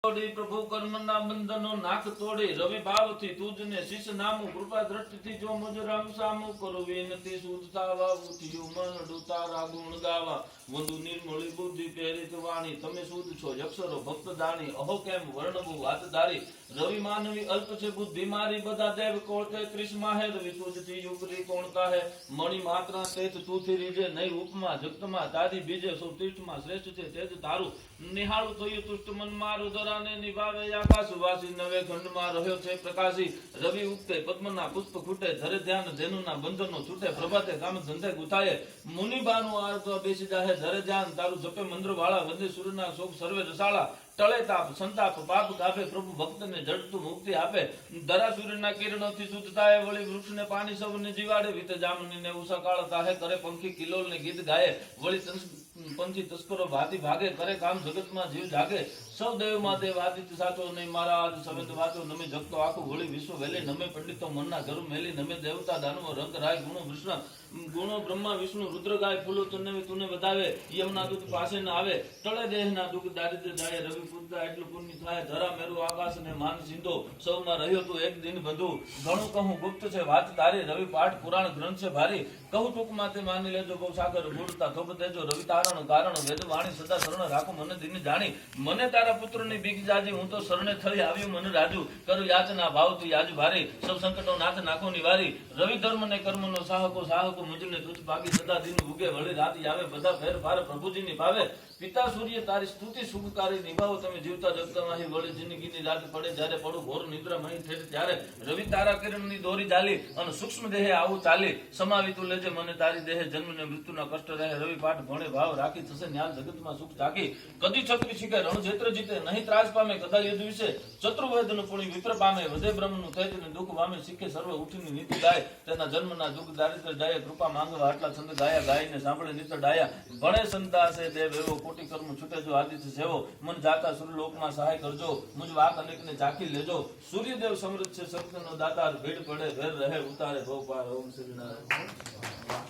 પ્રભુ કર્મના બંધનો નાખ તોડી રવિ ભાવથી તુજને શિષ નામું કૃપા દ્રષ્ટિથી જો મુજ રામ સામું કરું વિનતી સુધતા વાવું મન ડુતારા ગુણ ગાવા વધુ નિર્મળી બુદ્ધિ પ્રેરિત વાણી તમે શુદ્ધ છો અક્ષરો ભક્ત દાણી અહો કેમ વર્ણવું વાતધારી રવિ માનવી અલ્પ છે બુદ્ધિ મારી બધા દેવ કોળતે ત્રીસ માહે રવિ તુજથી યુગરી કોણતા હે મણિ માત્ર તેજ તુથી રીજે નહીં ઉપમા જગતમાં તારી બીજે સૌ તીર્થમાં શ્રેષ્ઠ છે તેજ તારું નિહાળું થયું તુષ્ટ મન મારું ધરાને નિભાવે આકાશ વાસી નવે ખંડમાં રહ્યો છે પ્રકાશી રવિ ઉગતે પદ્મના પુષ્પ ફૂટે ધરે ધ્યાન ધેનુના બંધનો છૂટે પ્રભાતે કામ ધંધે ગુથાયે મુનિબાનું આરતો બેસી જાહે ધરે ધ્યાન તારું જપે મંત્ર વાળા વંદે સૂર્યના શોક સર્વે રસાળા ટળે તાપ સંતાપ પાપ ગાભે પ્રભુ ભક્તને જડતું મુક્તિ આપે ધરા સૂર્યના કિરણોથી શુદ્ધ થાય વળી વૃક્ષને પાણી સૌને જીવાડે વિતે જામનીને ઉષા કાળ તાહે કરે પંખી કિલોલને ગીત ગાય વળી પંછી તસ્કરો ભાતી ભાગે કરે કામ જગતમાં જીવ જાગે સૌ દેવમાં દેવ આદિત્ય સાચો નહીં મારા આજ સવેદ વાચો નમે જગતો આખું વળી વિશ્વ વેલે નમે પંડિતો મનના ઘર મેલી નમે દેવતા દાનવો રંગ રાય ગુણો કૃષ્ણ ગુણો બ્રહ્મા વિષ્ણુ રુદ્ર ગાય ફૂલો તુને વધાવે યમના દૂત પાસે ન આવે ટળે દેહના દુઃખ દારિદ્ર્ય જાય રવિ પૂજતા એટલું પુણ્ય થાય ધરા મેરુ આકાશ ને માન સિંધો સૌમાં રહ્યો તું એક દિન બંધુ ઘણું કહું ગુપ્ત છે વાત તારી રવિ પાઠ પુરાણ ગ્રંથ છે ભારી કહું ટૂંકમાં તે માની લેજો બહુ સાગર ભૂલતા થોપ દેજો રવિ તારણ કારણ વેદ વાણી સદા શરણ રાખો મને દિન જાણી મને તારા પુત્રની બીક જાજી હું તો શરણે થઈ આવ્યું મને રાજુ કરું યાચના ભાવથી યાજુ ભારી સૌ સંકટો નાથ નાખો નિવારી રવિ ધર્મ ને કર્મનો સાહકો મુજને તુજ ભાગી સદા દિન ઉગે વળી રાત આવે બધા ફેર ફાર પ્રભુજીની ભાવે પિતા સૂર્ય તારી સ્તુતિ સુખકારી નિભાવો તમે જીવતા જગતમાં વળી જિંદગીની રાત પડે જ્યારે પડું ઘોર નિદ્રા મહી ઠેઠ ત્યારે રવિ તારા કિરણની દોરી ચાલી અને સૂક્ષ્મ દેહે આવું ચાલી સમાવી તું લેજે મને તારી દેહે જન્મ ને મૃત્યુના કષ્ટ રહે રવિ પાઠ ભણે ભાવ રાખી થશે ન્યાલ જગતમાં સુખ જાગી કદી છત્રી શીખે રણજેત્ર જીતે નહીં ત્રાસ પામે કદા યુદ્ધ વિશે ચતુર્વેદનું પુણ્ય વિપ્ર પામે વધે બ્રહ્મનું તેજ ને દુઃખ પામે શીખે સર્વ ઉઠીની નીતિ ગાય તેના જન્મના દુઃખ દારિદ્ર જાય કૃપા માંગવા આટલા છંદ ગાયા ગાયને સાંભળે નિત ડાયા ભણે સંતાસે દેવ એવો કોટી કર્મ છૂટે જો આદિત્ય સેવો મન જાતા સૂર્યલોકમાં સહાય કરજો મુજ વાક અનેકને ચાખી લેજો સૂર્યદેવ સમૃદ્ધ છે સત્યનો દાતાર ભેડ પડે વેર રહે ઉતારે ભવ પાર ઓમ શ્રી નારાયણ